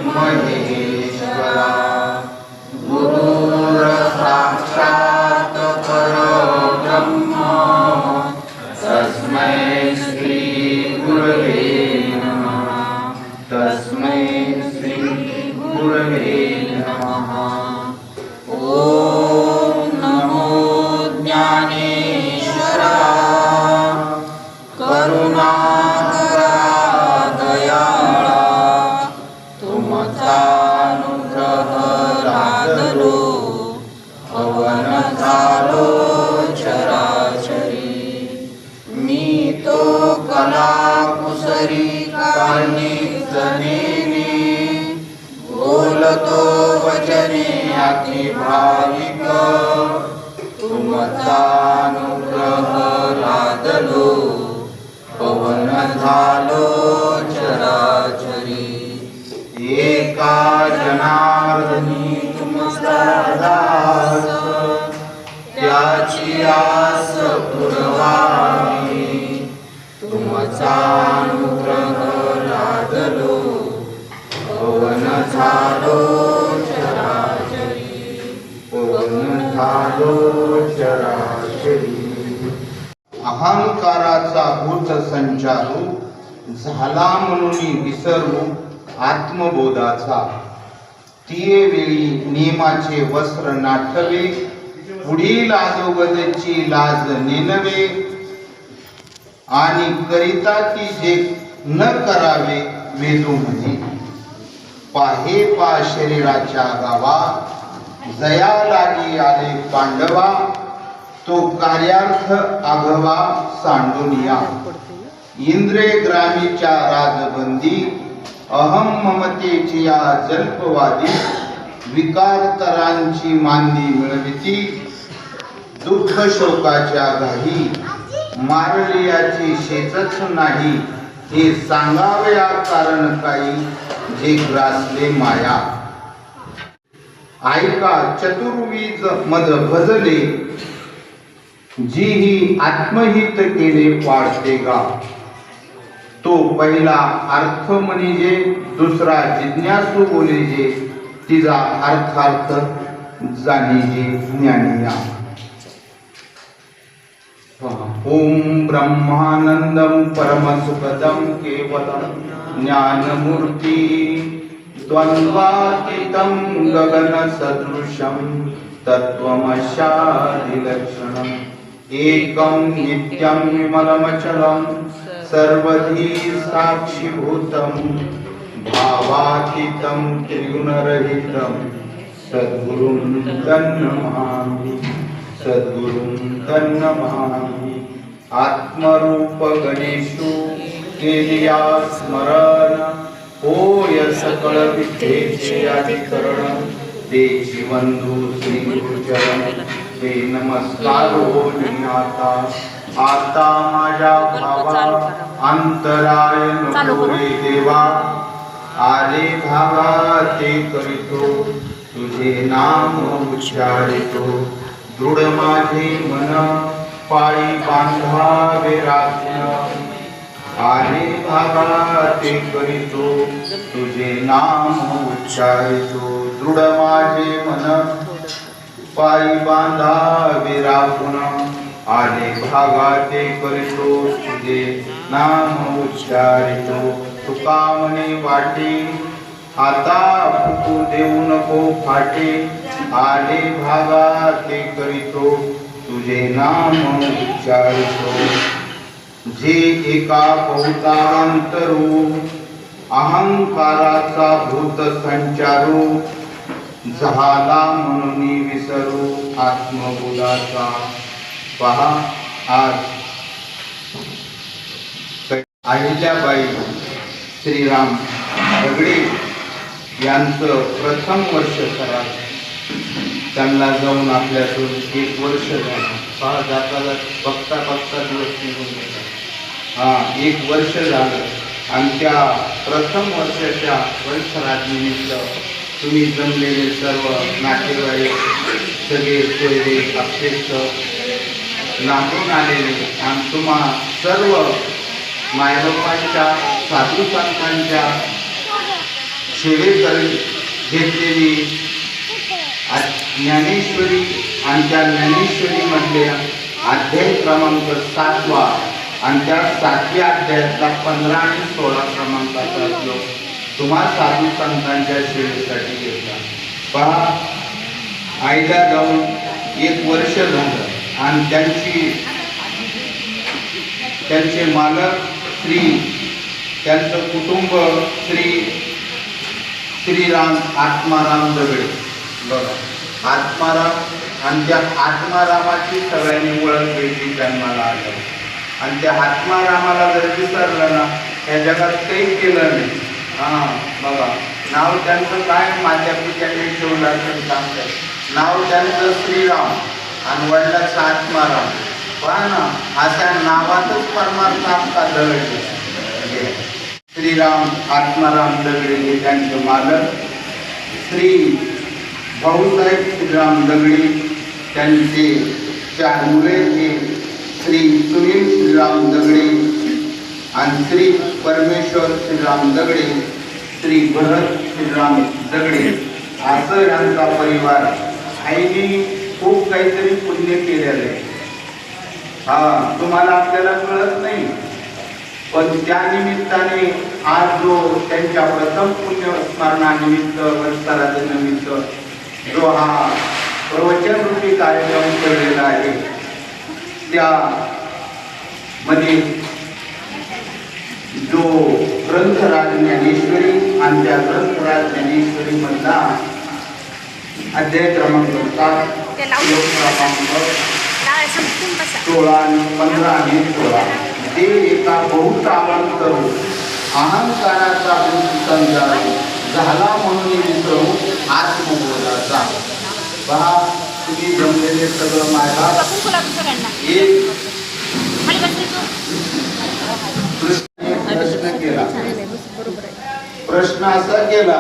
महेश्वरा गुरुर साक्षात् परब्रह्म तस्मै श्री गुरवे नमः। तस्मै श्री गुरवे नमः। ओम नमो ज्ञानेश्वराय करुणाकरा दयाळा तुमचा अनुग्रह लादलो पवन झालो चराचरी। मी तो कला कुसरी कारणीच नेने बोलतो वचने अति भाविक तुमचा अनुग्रह लादलो पवन झालो चराचरी। एका जनार्दनी तुमचा दास त्याची आस पुरवावी तुमचा अनुग्रह लादलो पवन झालो चराचरी। पवन झालो चराचरी। अहंकाराचा भूत संचारू झाला म्हणून विसरू आत्मबोधाचा। तिये वेळी नियमाचे वस्त्र नाठवे पुढील अधोगतीची लाज नेनवे आणि करिता ती जे न करावे वेदो म्हणे। पाहे पा शरीराच्या गावा जया लागी आले पांडवा तो कार्यार्थ आघवा सांडूनिया। इंद्रे ग्रामीच्या राजबंदी अहम ममतेची या जल्पवादी विकार तरांची मांदी मिळविती दुःख शोकाच्या घाई मारलियाची शेतच नाही हे सांगावया कारण काही जे ग्रासले माया। ऐका चतुर्विध मद भजले जी ही आत्महित केले पाळते गा। तो पहिला अर्थ म्हणजे दुसरा जिज्ञासू बोलेजे तिचा अर्थार्थ जाणीजे ज्ञानिया। ओम ब्रह्मानंदम परमसुखदम केवलम ज्ञानमूर्ति द्वंद्वातीतं गगन सदृशं तत्त्वमस्यादिलक्षणम् एकं नित्यं विमलमचलं सर्वधी साक्षीभूतं भावातीतं त्रिगुणरहितं सद्गुरुं तन्नमामि। सद्गुरुं तन्नमामि। आत्मरूप गणेशु केलिया स्मरण होय सकळ विद्येचे अधिकरण। तेची बंधू श्री गुरुचरण ते नमस्कारो निनाता। आता माझ्या भावा अंतराय नको रे देवा आले भावा ते करीतो तुझे नाम उच्चारितो। दृढ माझे मन पाळी बांधावे राखण आले भावा ते करीतो तुझे नाम उच्चारितो। दृढ माझे मन पायी बांधावे राखून आले भागा ते करीतो तुझे नाम उच्चारितो। तुका म्हणे वाटे आता फुटू देऊ नको फाटे आले भागा ते करीतो तुझे नाम उच्चारितो। जे एका बहुतांतरू अहंकाराचा भूत संचारू झाला म्हणून विसरू आत्मबोधाचा। पहा आज अहिल्याबाई श्रीराम दगडे यांचं प्रथम वर्ष करा। त्यांना जाऊन आपल्यातून 1 वर्ष झालं। पहा जाता बघता बघता दिवस निघून गेला। 1 वर्ष झालं आणि त्या प्रथम वर्षाच्या वर्षराजनिमित्त तुम्ही जमलेले सर्व नातेवाईक सगळे सोयरे अपेक्ष लांबून आलेले आणि तुम्हा सर्व मायबापांच्या साधू संतांच्या सेवेकरी घेतलेली ज्ञानेश्वरी आणि त्या ज्ञानेश्वरीमधल्या अध्याय क्रमांक 7वा आणि त्या 7व्या अध्यायातला 15 आणि 16 क्रमांकाचा श्लोक तुम्हा साधू संतांच्या सेवेसाठी घेतला. पहा, आईला जाऊन 1 वर्ष झालं आणि त्यांचे मालक श्री, त्यांचं कुटुंब श्रीराम आत्माराम दगडे. बघा, आत्माराम आणि त्या आत्मारामाची सगळ्यांनी ओळख वेगळी जन्माला आलं. आणि त्या आत्मारामाला जर विसरलं ना, या जगात काही केलं नाही. बघा, नाव त्यांचं काय माझ्या पित्याने ठेवलं असेल सांगतात. नाव त्यांचं श्रीराम आणि वडिलाचं आत्माराम. पहा ना, अशा नावातच परमार्थ आपला दगडे. श्रीराम आत्माराम दगडे हे त्यांचे मालक. श्री भाऊसाहेब श्रीराम दगडे, त्यांचे 4 मुले हे श्री सुनील श्रीराम दगडे आणि श्री परमेश्वर श्रीराम दगडे, श्री भरत श्रीराम दगडे, असं यांचा परिवार. आईने खूप काहीतरी पुण्य केलेलं आहे. तुम्हाला आपल्याला कळत नाही, पण त्या निमित्ताने आज जो त्यांच्या प्रथम पुण्यस्मरणानिमित्त वत्सराच्या निमित्त जो हा प्रवचन रूपी कार्यक्रम केलेला आहे, त्या मध्ये जो ग्रंथराज ज्ञानेश्वरी आणि त्या ग्रंथराज ज्ञानेश्वरी मधला अध्याय क्रमांक 7 श्लोक क्रमांक 16 आणि 15 आणि 16. ते एका बहुत करू अहंकाराचा संचार झाला म्हणून विसरू आत्मबोधाचा. पहा, तुम्ही जमलेले सगळं माझा एक प्रश्न केला. प्रश्न असा केला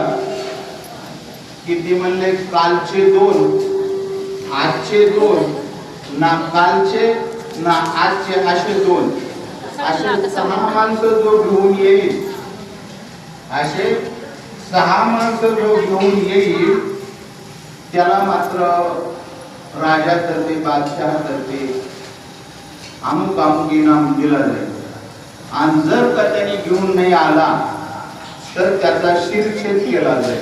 की ती म्हणले कालचे 2, आजचे 2, ना कालचे ना आजचे असे 2, असे 6 माणसं जो घेऊन येईल, असे 6 माणसं जो घेऊन येईल, त्याला मात्र राजातर्फे बादशहातर्फे अमुक अमुक इनाम दिला जाईल. आणि जर का त्याने घेऊन नाही आला तर त्याचा शिरछेद केला जाईल.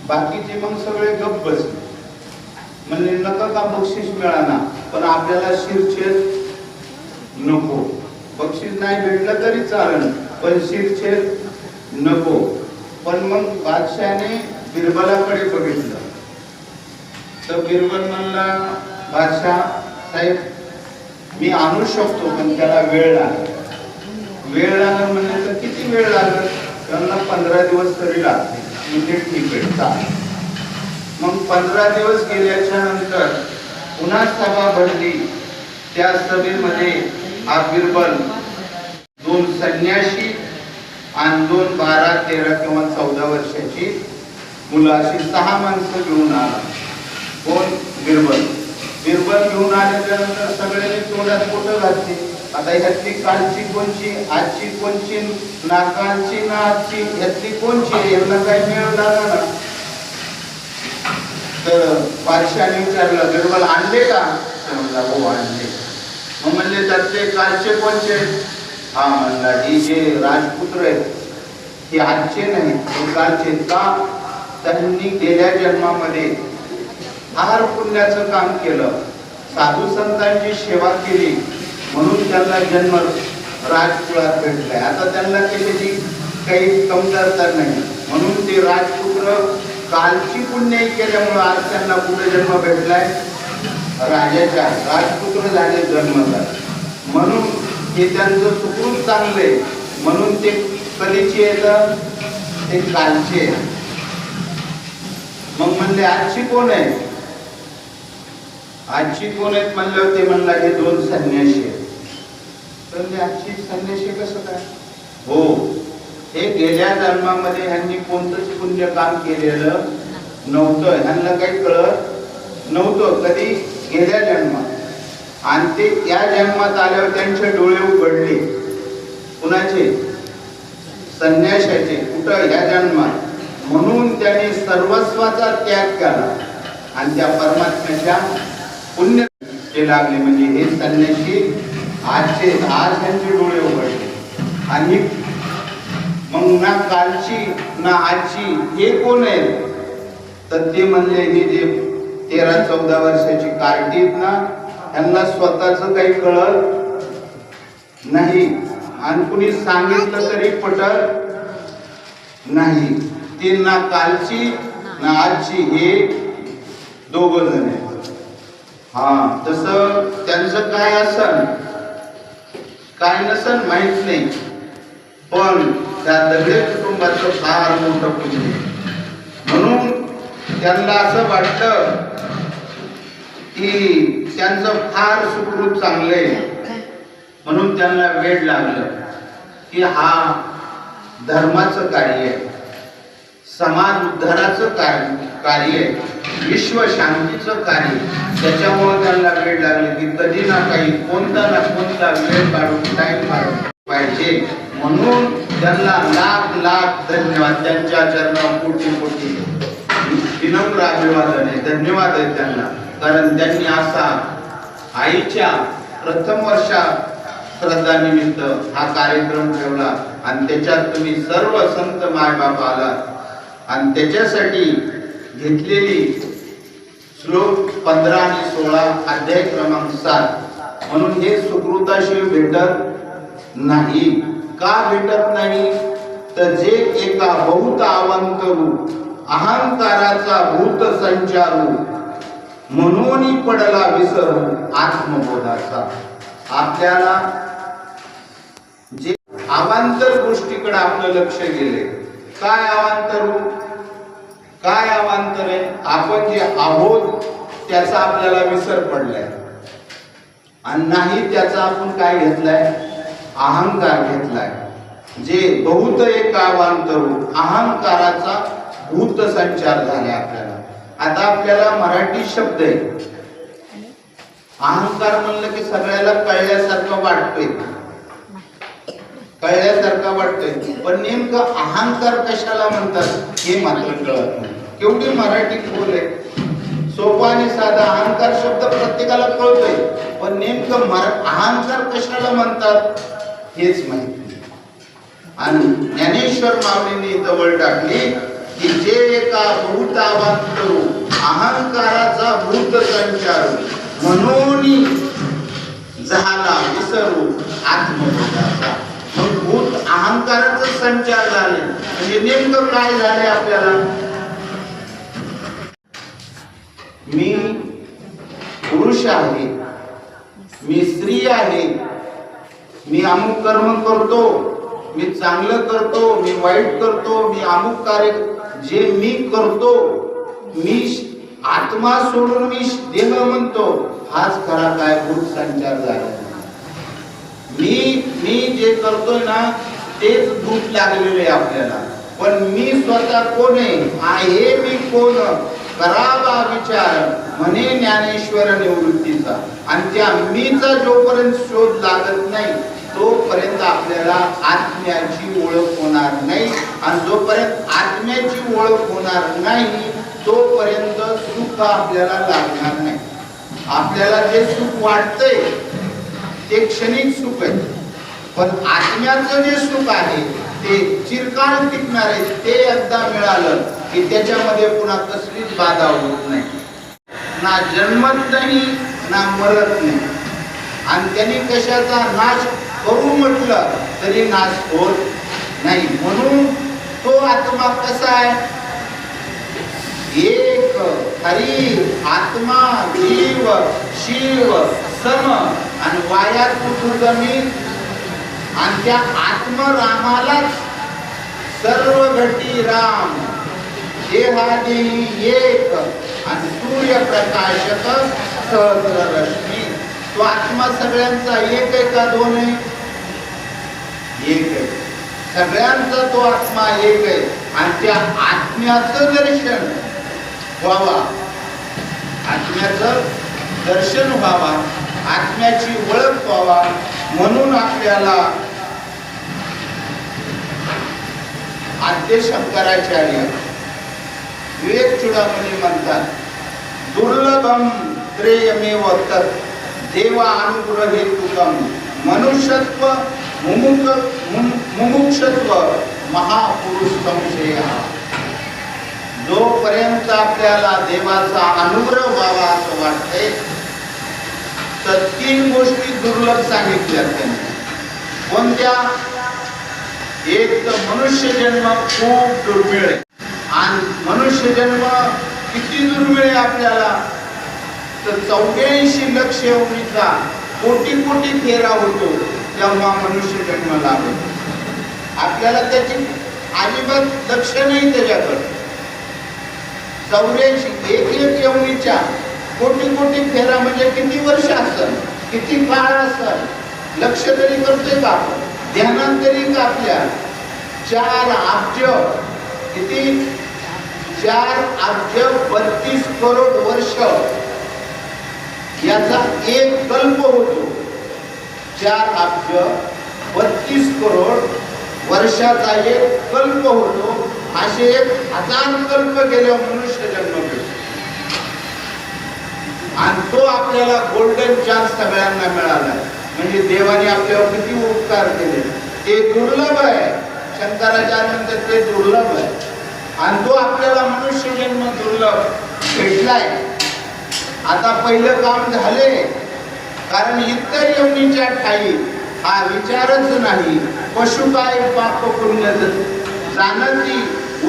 बाकीचे मग सगळे गप्प बसले. म्हणजे नका का बक्षीस मिळाना, पण आपल्याला शिरछेद नको. बक्षीस नाही भेटलं तरी चालेल, पण शिरछेद नको. पण मग बादशाने बिरबलाकडे बघितलं तर बिरबल म्हणला, बादशाह साहेब मी आणू शकतो, पण त्याला वेळ लागेल. वेळ लागेल म्हणजे तर किती वेळ लागेल? त्यांना 15 दिवस तरी लागते. म्हणजे ठीक आहे. मग 15 दिवस गेल्याच्या नंतर पुन्हा सभा भरली. त्या सभेमध्ये हा बिरबल 2 संन्यासी आणि 2 12, 13 किंवा 14 वर्षाची मुलं अशी 6 माणसं घेऊन आला. कोण? बिरबल. बिरबल घेऊन आल्याच्यानंतर सगळ्यांनी तोंडात पोटं घातली. आता ह्यातली कालची कोणची, आजची कोणची, ना कालची ना आजची, ह्यातली कोणची, यांना काही मिळवला ना. तर बादशाने विचारलं, बिरबल आणले का? म्हणला हो आणले. मग म्हणले त्यातले कालचे कोणचे? हा म्हणला ही जे राजपुत्र आहेत हे आजचे नाही, हे कालचे. का? त्यांनी गेल्या जन्मामध्ये फार पुण्याचं काम केलं, साधू संतांची सेवा केली, म्हणून त्यांना जन्म राजकुळात भेटलाय. आता त्यांना त्याची काही कमतरता नाही, म्हणून ते राजपुत्र कालची पुण्य केल्यामुळे आज त्यांना कुठे जन्म भेटलाय? राजाच्या. राजपुत्र झाले जन्मतात, म्हणून हे त्यांचं सुखरूप चांगले, म्हणून ते कधीचे येतात? ते कालचे. मग म्हणले आजची कोण आहे? आजची कोण आहेत म्हणल्यावर ते म्हणला हे 2 संन्यासी आहेत. तर आजची संन्यासी कसं काय? हो, हे गेल्या जन्मामध्ये ह्यांनी कोणतंच पुण्य काम केलेलं नव्हतं. ह्यांना काही कळत नव्हतं कधी गेल्या जन्मात. आणि ते या जन्मात आल्यावर त्यांचे डोळे उघडले. कुणाचे? संन्याशाचे. कुठं? ह्या जन्मात. म्हणून त्यांनी सर्वस्वाचा त्याग केला आणि त्या परमात्म्याच्या पुण्य ते लागले. म्हणजे हे संन्यासी आज त्यांचे डोळे उघडले. आणि मग ना कालची ना आजची हे कोण आहेत? तर ते म्हणले हे जे 13-14 वर्षाची कार्टी आहेत ना, त्यांना स्वतःच काही कळत नाही आणि कुणी सांगितलं तरी पटत नाही. ते ना कालची ना आजची हे दोघ जण आहेत. तसं त्यांचं काय असन काय नसन माहित नाही, पण त्या दगडे कुटुंबाचं फार मोठं पुण्य. म्हणून त्यांना असं वाटतं की त्यांचं फार सुखरूप चांगलंय. म्हणून त्यांना वेळ लागलं की हा धर्माचं कार्य आहे, समाज उद्धाराचं कार्य आहे, विश्व शांतीचं कार्य. त्याच्यामुळे त्यांना वेळ लागले की कधी ना काही कोणता ना कोणता वेळ काढून टाइम काढून पाहिजे. म्हणून त्यांना लाख लाख धन्यवाद. त्यांच्या चरणावर कोटी कोटी विनम्र अभिवादन आहे, धन्यवाद आहे त्यांना. कारण त्यांनी असा आईच्या प्रथम वर्षा श्रद्धा निमित्त हा कार्यक्रम ठेवला आणि त्याच्यात तुम्ही सर्व संत मायबाप आलात आणि त्याच्यासाठी घेतलेली श्लोक 15 आणि 16 अध्याय क्रमांक 7. म्हणून हे सुकृताशी भेटत नाही. का भेटत नाही? तर जे एका बहुत अवंतरू अहंकाराचा भूत संचारू म्हणून पडला विसरू आत्मबोधाचा. आपल्याला जे अवांतर गोष्टीकडे आपलं लक्ष गेले. काय अवांतरू? काय अवांतर आहे? आपण जे आहोत त्याचा आपल्याला विसर पडलाय आणि नाही त्याचा आपण काय घेतलाय? अहंकार घेतलाय. जे बहुत एक अवांतरू अहंकाराचा भूत संचार झाले आपल्याला. आता आपल्याला मराठी शब्द आहे. अहंकार म्हणलं की सगळ्याला कळल्यासारखं वाटतंय, कळल्यासारखं वाटतंय, पण नेमकं अहंकार कशाला म्हणतात हे मात्र कळत नाही. केवढी मराठी खोल आहे, सोपा आणि साधा. अहंकार शब्द प्रत्येकाला कळतोय, पण नेमकं अहंकार कशाला म्हणतात हेच माहिती. आणि ज्ञानेश्वर माऊलींनी जवळ टाकली की जे एका बहुत अवांतरू अहंकाराचा भूत संचारू म्हणून झाला विसरू आत्मबोधाचा. मग भूत अहंकाराचा संचार झाले म्हणजे नेमकं काय झाले आपल्याला? मी पुरुष आहे, मी स्त्री आहे, मी अमुक कर्म करतो, मी चांगलं करतो, मी वाईट करतो, मी अमुक कार्य जे मी करतो, मी आत्मा सोडून मी देह म्हणतो, हाच खरा काय भूत संचार झाला. मी जे करतोय ना तेच भूत लागलेले आहे आपल्याला. पण मी स्वतः कोण आहे मी कोण करावा विचार म्हणे ज्ञानेश्वर निवृत्तीचा. आणि त्या मीचा जोपर्यंत शोध लागत नाही तोपर्यंत आपल्याला आत्म्याची ओळख होणार नाही. आणि जोपर्यंत आत्म्याची ओळख होणार नाही तोपर्यंत सुख आपल्याला लागणार नाही. आपल्याला जे सुख वाटतंय ते क्षणिक सुख आहे, पण आत्म्याचं जे सुख आहे ते चिरकाल टिकणार आहे. ते एकदा मिळालं की त्याच्यामध्ये पुन्हा कसलीच बाधा होत नाही, ना जन्मत नाही ना मरत नाही. आणि त्यांनी कशाचा नाश करू म्हटलं तरी नाश होत नाही. म्हणून तो आत्मा कसा आहे? एक हरी आत्मा जीव शिव सम आणि वाया कुटुंबी. आणि त्या आत्मरामालाच सर्व घटी राम देहादेही एक आणि सूर्यप्रकाशक सहस्र रश्मी. तो आत्मा सगळ्यांचा एक आहे का दोन आहे? एक आहे. सगळ्यांचा तो आत्मा एक आहे. आणि त्या आत्म्याचं दर्शन व्हावा, आत्म्याचं दर्शन व्हावा, आत्म्याची ओळख व्हावा म्हणून आपल्याला आद्य शंकराचार्य विवेक चूडामणी म्हणतात, दुर्लभम त्रेयमेव तत् देवा अनुग्रहे तुकम मनुष्यत्व मुमुक्षत्व महापुरुष संशय. जोपर्यंत आपल्याला देवाचा अनुग्रह व्हावा असं वाटतंय, तर 3 गोष्टी दुर्लभ सांगितल्या त्यांनी. कोणत्या? एक तर मनुष्य जन्म खूप दुर्मिळ आहे. आणि मनुष्य जन्म किती दुर्मिळ आहे आपल्याला, तर 84 लक्ष एवढीचा कोटी कोटी फेरा होतो तेव्हा मनुष्य जन्म लागतो. आपल्याला त्याची अजिबात लक्ष नाही त्याच्याकडे. 84 एक एवढीच्या कोटी कोटी फेरा म्हणजे किती वर्ष असेल, किती काळ असेल, लक्ष तरी करतोय का आपण, ध्यानात तरी का आपल्या 4 अब्ज किती 4 अब्ज 32 करोड वर्ष याचा एक कल्प होतो. 4 अब्ज 32 करोड वर्षाचा एक कल्प होतो. असे 1000 कल्प गेल्यावर मनुष्य जन्म घेतो. आणि तो आपल्याला गोल्डन चान्स सगळ्यांना मिळाला. म्हणजे देवाने आपल्यावर किती उपकार केले. ते दुर्लभ आहे. शंकराचार्य म्हणतात ते दुर्लभ आहे. आणि तो आपल्याला मनुष्य जन्म दुर्लभ भेटलाय. आता पहिलं काम झाले, कारण इतर योनीच्या ठाई हा विचारच नाही. पशु काय पाप पुण्य जाणती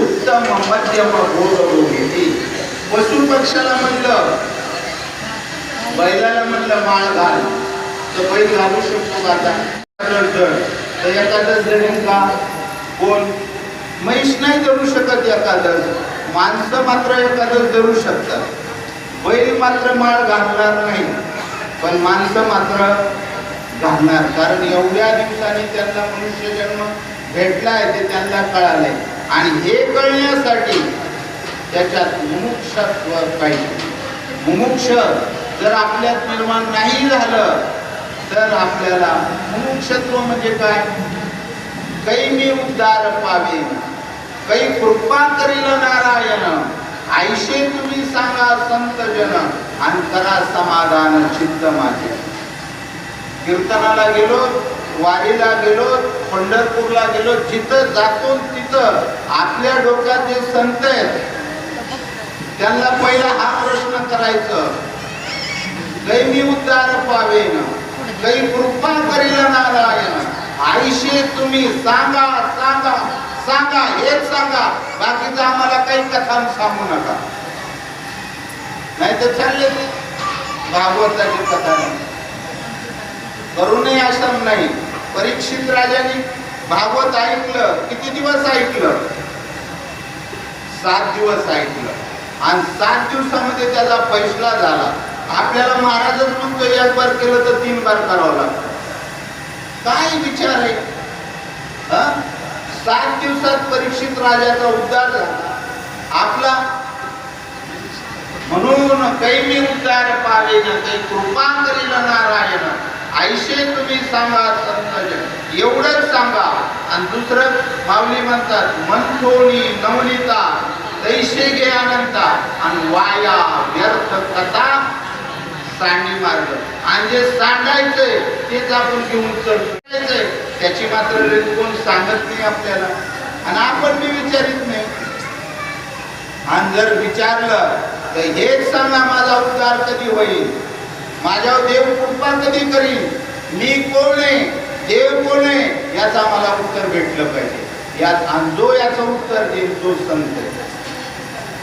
उत्तम मध्यम घोर घेते. पशु पक्षाला म्हणलं, बैलाला म्हणलं माळ घाल, तर बैल घालू शकतो का? आता तर एखादं जणीन का कोण म्हैस नाही धरू शकत, एखादं माणसं मात्र एखादं धरू शकतात. बैल मात्र माळ घालणार नाही, पण माणसं मात्र घालणार. कारण एवढ्या दिवसांनी त्यांना मनुष्य जन्म भेटलाय ते त्यांना कळालंय. आणि हे कळण्यासाठी त्याच्यात मुमुक्षत्व पाहिजे. मुमुक्ष जर आपल्यात निर्माण नाही झालं तर आपल्याला मुमुक्षत्व म्हणजे काय? कै मी उद्धार पावे, कै कृपा करील नारायण, आयशे तुम्ही सांगा संत जन, आणि करा समाधान चित्त माझे. कीर्तनाला गेलो, वारीला गेलो, पंढरपूरला गेलो, जिथं जातो तिथं आपल्या डोक्यात जे संत आहेत त्यांना पहिला हा प्रश्न करायचं, कै मी उद्धार पावेन, कै कृपा करील नारायण, आयशे तुम्ही सांगा सांगा सांगा, हेच सांगा, बाकीचं आम्हाला काही कथा सांगू नका. नाही तर चालले भागवताची कथा करू नये असं नाही. परीक्षित राजाने भागवत ऐकलं. किती दिवस ऐकलं? 7 दिवस ऐकलं. आणि 7 दिवसामध्ये त्याचा फैसला झाला. आपल्याला महाराजच म्हणतो 1 बार केलं तर 3 बार करावं लागतं. काय विचार आहे? 7 दिवसात परीक्षित राजाचा उद्धार झाला आपला. म्हणून कै मी उद्धार पावे न, कै कृपा करील नारायण, आयशे तुम्ही सांगा संतजन. एवढंच सांगा. आणि दुसरं माऊली म्हणतात, मंथोनी नवनीता तैसे घे अनंता, आणि वाया व्यर्थ कथा सांडी मार्ग. आणि जे सांगायचंय तेच आपण घेऊन चढायचंय, त्याची मात्र कोण सांगत नाही आपल्याला, आणि आपण बी विचारित नाही. आणि जर विचारलं तर हेच सांगा, माझा उद्धार कधी होईल, माझ्यावर देव कृपा कधी करील, मी कोण आहे, देव कोण आहे, याचा मला उत्तर भेटलं पाहिजे. यात आणि जो याचं उत्तर देईल तो संत आहे,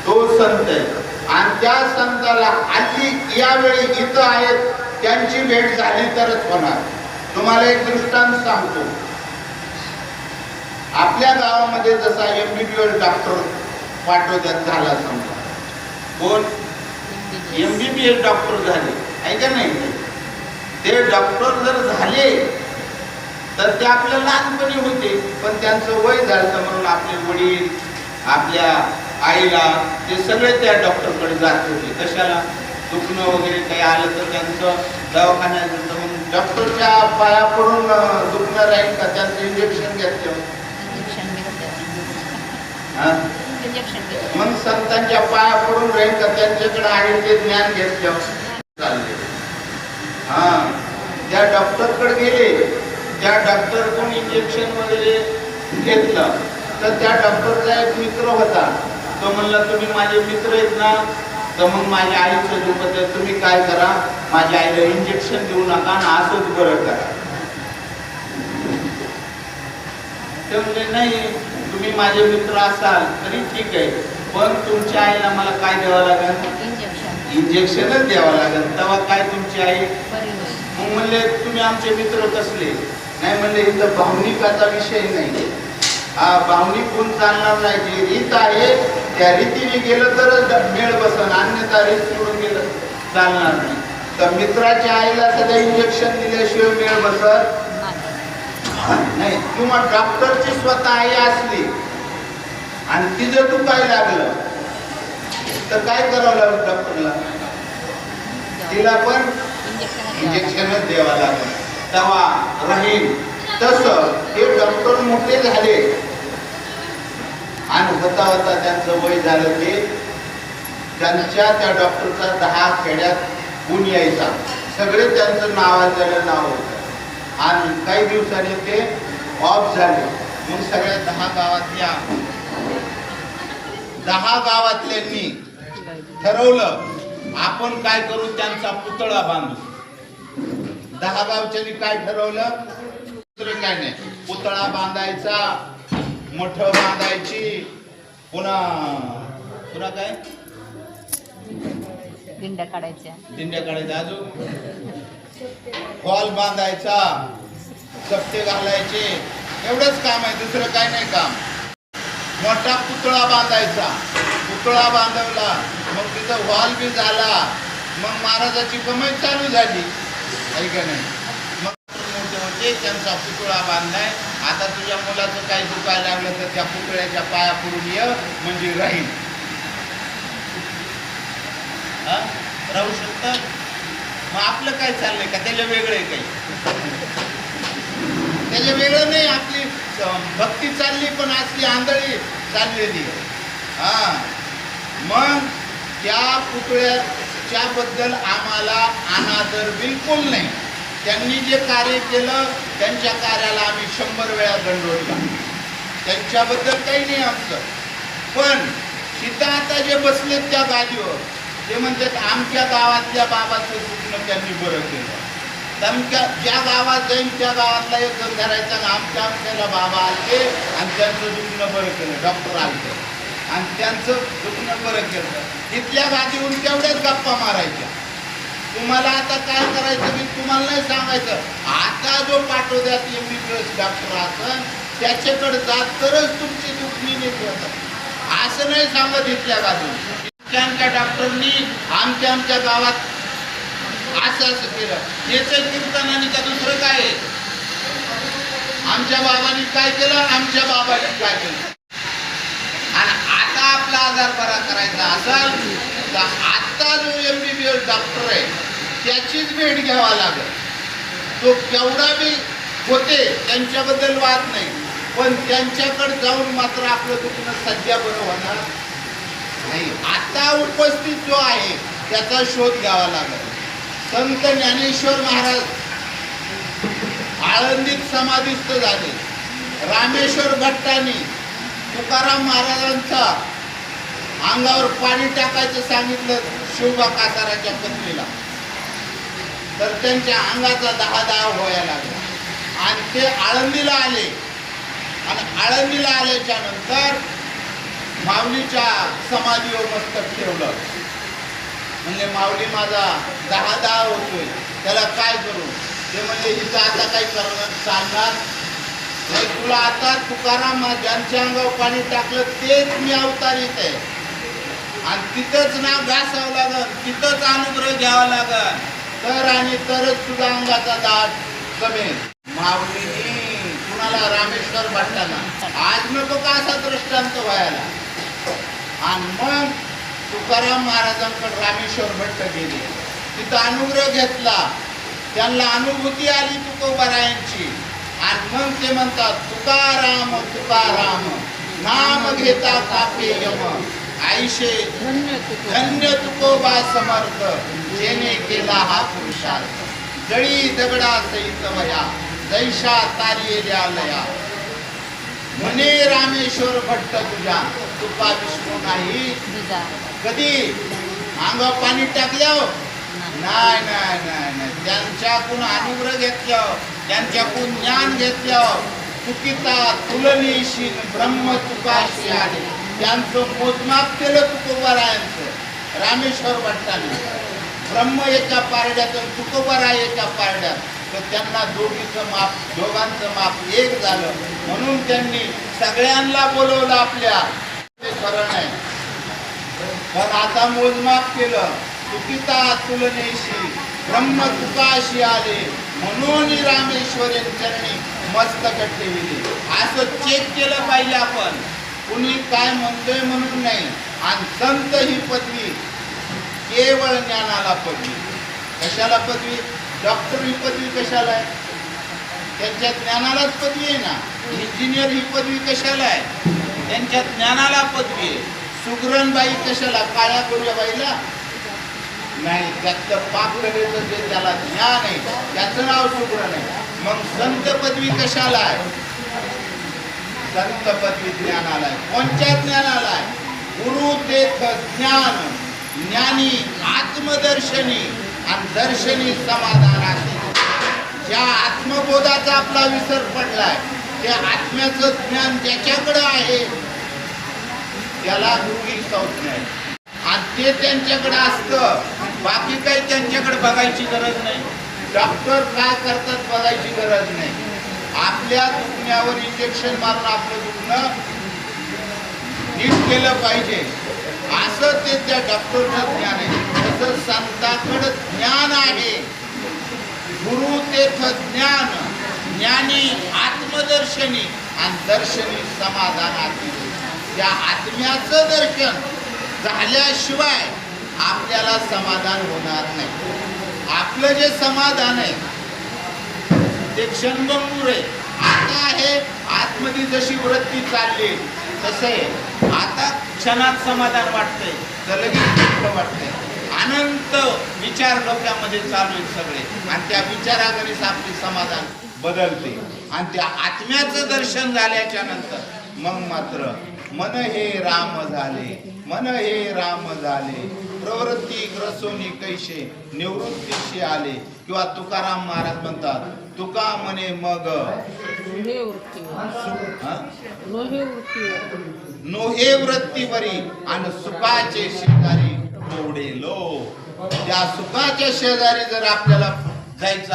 तो संत आहे. आणि त्या संताला हल्ली यावेळी इथं आहेत त्यांची भेट झाली तरच होणार. तुम्हाला एक दृष्टांत सांगतो. आपल्या गावामध्ये जसा MBBS डॉक्टर पाठवतात झाला समजा, कोण MBBS डॉक्टर झाले आहे का नाही, ते डॉक्टर जर झाले तर ते आपल्या लहानपणी होते, पण त्यांचं वय झालं म्हणून आपले वडील, आपल्या आईला ते सगळे त्या डॉक्टरकडे जात होते. कशाला? दुखणं वगैरे काही आलं तर त्यांचं दवाखान्यात जातं. मग डॉक्टरच्या पाया पडून दुखणं राहील का? त्यांचं इंजेक्शन घेतलं. इंजेक्शन मग संतांच्या पाया पडून राहील का त्यांच्याकडे आहे ते ज्ञान घेतलं चालले. हा त्या डॉक्टरकडे गेले, त्या डॉक्टरकडून इंजेक्शन वगैरे घेतलं तर त्या डॉक्टरचा एक मित्र होता. तो म्हणला तुम्ही माझे मित्र आहेत ना, तर मग माझ्या आईचं दुखत आहे, तुम्ही काय करा माझ्या आईला इंजेक्शन देऊ नका आणि असंच बरं करा. ते म्हणजे नाही तुम्ही माझे मित्र असाल तरी ठीक आहे, पण तुमच्या आईला मला काय द्यावं लागेल, इंजेक्शनच द्यावं लागेल, तेव्हा काय तुमची आई. मग म्हणले तुम्ही आमचे मित्र कसले, नाही म्हणले इथं भावनिकाचा विषय नाही, हा भावनिक गुण चालणार नाही, जी रीत आहे त्या रीतीने गेलं तरच मेळ बसन, अन्यथा रीत सोडून गेलं चालणार नाही. तर मित्राच्या आईला सध्या इंजेक्शन दिल्याशिवाय मेळ बसत नाही. किंवा डॉक्टरची स्वतः आई असली आणि तिचं दुखायला लागलं तर काय करावं लागलं डॉक्टरला, तिला पण इंजेक्शनच द्यावं लागलं तेव्हा राहील. तसं हे डॉक्टर मोठे झाले आणि होता होता त्यांचं वय झालं ते त्यांच्या त्या डॉक्टरचा 10 खेड्यात गुण यायचा, सगळे त्यांचं नावाजलेलं नाव होतं आणि काही दिवसांनी ते ऑफ झाले. मग सगळ्या 10 गावातल्यांनी ठरवलं आपण काय करू, त्यांचा पुतळा बांधू. 10 गावच्यांनी काय ठरवलं, दुसरं काय नाही, पुतळा बांधायचा, मठ बांधायची, पुन्हा काय दिंड्या काढायच्या, अजून हॉल बांधायचा, चपटे घालायचे, एवढंच काम आहे, दुसरं काय नाही काम. मोठा पुतळा बांधायचा, पुतळा बांधवला, मग तिथं हॉल बी झाला, मग महाराजाची कमाई चालू झाली आहे का नाही. मग मोठे होते त्यांचा पुतळा बांधलाय, आता तुझ्या मुलाचं काही दुखायला लागलं तर त्या पुतळ्याच्या पाया पडून ये म्हणजे राहील. राहू शकतात. मग आपलं काय चाललंय का त्याच्या वेगळं आहे, काही त्याच्या वेगळं नाही, आपली भक्ती चालली पण असली आंधळी चाललेली. मग त्या पुतळ्याच्या बद्दल आम्हाला अनादर बिलकुल नाही. त्यांनी जे कार्य केलं त्यांच्या कार्याला आम्ही 100 वेळा दंडवत, त्यांच्याबद्दल काही नाही आमचं. पण तिथं आता जे बसलेत त्या गादीवर ते म्हणतात आमच्या गावातल्या बाबाचं दुखणं त्यांनी बरं केलं. ज्या गावात जाईन त्या गावातला एक जण धरायचा ना, आमच्याला बाबा आलते आणि त्यांचं दुखणं बरं केलं, डॉक्टर आलते आणि त्यांचं दुखणं बरं केलं. तिथल्या गादीहून तेवढ्याच गप्पा मारायच्या. तुम्हाला आता काय करायचं मी तुम्हाला नाही सांगायचं. आता जो पाठवत्यात MBBS डॉक्टर असन त्याच्याकडे जात तरच तुमची दुखणी नीट होतात, असं नाही सांगत इथल्या गादीहून. इतक्या डॉक्टरनी आमच्या गावात असं केलं, याचं कीर्तन आणि का दुसरं काय आहे. आमच्या बाबांनी काय केलं, आमच्या बाबांनी काय केलं. आणि आता आपला आजार बरा करायचा असेल तर आता जो MBBS डॉक्टर आहे त्याचीच भेट घ्यावा लागेल. तो केवढा बी होते त्यांच्याबद्दल वाद नाही, पण त्यांच्याकडे जाऊन मात्र आपलं दुखणं सध्या बरं होणार नाही. आता उपस्थित जो आहे त्याचा शोध घ्यावा लागेल. संत ज्ञानेश्वर महाराज आळंदीत समाधिस्थ झाले. रामेश्वर भट्टांनी तुकाराम महाराजांचा अंगावर पाणी टाकायचं सांगितलं शिवबा कासाराच्या पत्नीला, तर त्यांच्या अंगाचा 10 व्हायला लागला आणि ते आळंदीला आले. आणि आळंदीला आल्याच्या नंतर माऊलीच्या समाधीवर मस्तक ठेवलं. म्हणजे माऊली माझा 10 होतोय, त्याला काय करू. ते म्हणजे इथं आता काही करणं चालणार नाही, तुला आता तुकाराम ज्यांच्या अंगावर पाणी टाकलं तेच मी अवतारित आहे आणि तिथंच नाव घासावं लागल, तिथंच अनुग्रह घ्यावा लागल, तर आणि तरच तुझा अंगाचा दाट कमेल. माऊलीनी कुणाला, रामेश्वर भट्टांना आज नको का असा दृष्टांत व्हायला. आणि मग तुकाराम महाराजांकडे रामेश्वर भट्ट गेले, तिथं अनुग्रह घेतला, त्यांना अनुभूती आली तुकोबारायांची. आणि मग ते म्हणतात तुकाराम तुकाराम नाम घेता कापे यम आईशे धन्य तुकोबा समर्थ जेने केला हा पुरुषार्थ जळी दगडा सहित वया जैशा तारियेल्या लया म्हणे रामेश्वर भट्ट तुझ्या तुका विष्णू नाही कधी अंगावर पाणी टाकल्यावर नाही नाही नाही नाही त्यांच्याकडून अनुग्रह घेतल्यावर त्यांच्याकडून ज्ञान घेतल्यावर चुकिता तुलनीशी ब्रह्म तुकाशी आले त्यांचं मोजमाप केलं तुकोबारायांचं रामेश्वर भट्टाने ब्रह्म एका पारड्यात तुकोबाराय एका पारड्यात तर त्यांना दोघांचं माप एक झालं म्हणून त्यांनी सगळ्यांना बोलवलं आपल्या ते खरं नाही पण आता मोजमाप केलं चुकिता तुलनेशी ब्रह्म तुकाशी आले म्हणून रामेश्वरी चरणी मस्तक ठेवले असं चेक केलं पाहिजे आपण कुणी काय म्हणतोय म्हणून नाही आणि संत ही पदवी केवळ ज्ञानाला पदवी कशाला पदवी डॉक्टर ही पदवी कशाला आहे त्यांच्या ज्ञानालाच पदवी आहे ना इंजिनियर ही पदवी कशाला आहे त्यांच्या ज्ञानाला पदवी आहे सुगरणबाई कशाला काळ्या गोऱ्याबाईला नाही त्याचं पाककलेचं जे त्याला ज्ञान आहे त्याचं नाव सुगरण आहे मग संत पदवी कशाला आहे संत पदवी ज्ञानाला आहे कोणत्या ज्ञानाला आहे गुरु तेथ ज्ञान ज्ञानी आत्मदर्शनी आणि दर्शनी समाधानाचे ज्या आत्मबोधाचा आपला विसर पडलाय त्या आत्म्याचं ज्ञान ज्याच्याकडे आहे त्याला गुरुही संज्ञा आहे आणि ते त्यांच्याकडे असतं बाकी काही त्यांच्याकडे बघायची गरज नाही डॉक्टर काय करतात बघायची गरज नाही आपल्या दुखण्यावर इंजेक्शन मारून आपलं दुखणं नीट केलं पाहिजे असं ते त्या डॉक्टरचं ज्ञान आहे तसं संताकडे ज्ञान आहे गुरु तेथ ज्ञान ज्ञानी आत्मदर्शनी आणि दर्शनी समाधानाची त्या आत्म्याचं दर्शन झाल्याशिवाय आपल्याला समाधान होणार नाही आपलं जे समाधान आहे ते क्षणभंगूर आहे आता आहे आतमध्ये जशी वृत्ती चालली तसं आहे आता क्षणात समाधान वाटतंय तर लगेच दुःख वाटतंय अनंत विचार डोक्यामध्ये चालू आहेत सगळे आणि त्या विचाराकरीच आपले समाधान बदलते आणि त्या आत्म्याचं दर्शन झाल्याच्या नंतर मग मात्र मन हे राम झाले मन हे राम झाले प्रवृत्ती ग्रसोनी कैसे निवृत्तीशी आले किंवा तुकाराम महाराज म्हणतात तुका म्हणे मग नोहे वृत्तीवरी आणि सुखाचे शेजारी तोडे लो त्या सुखाच्या शेजारी जर आपल्याला जायचं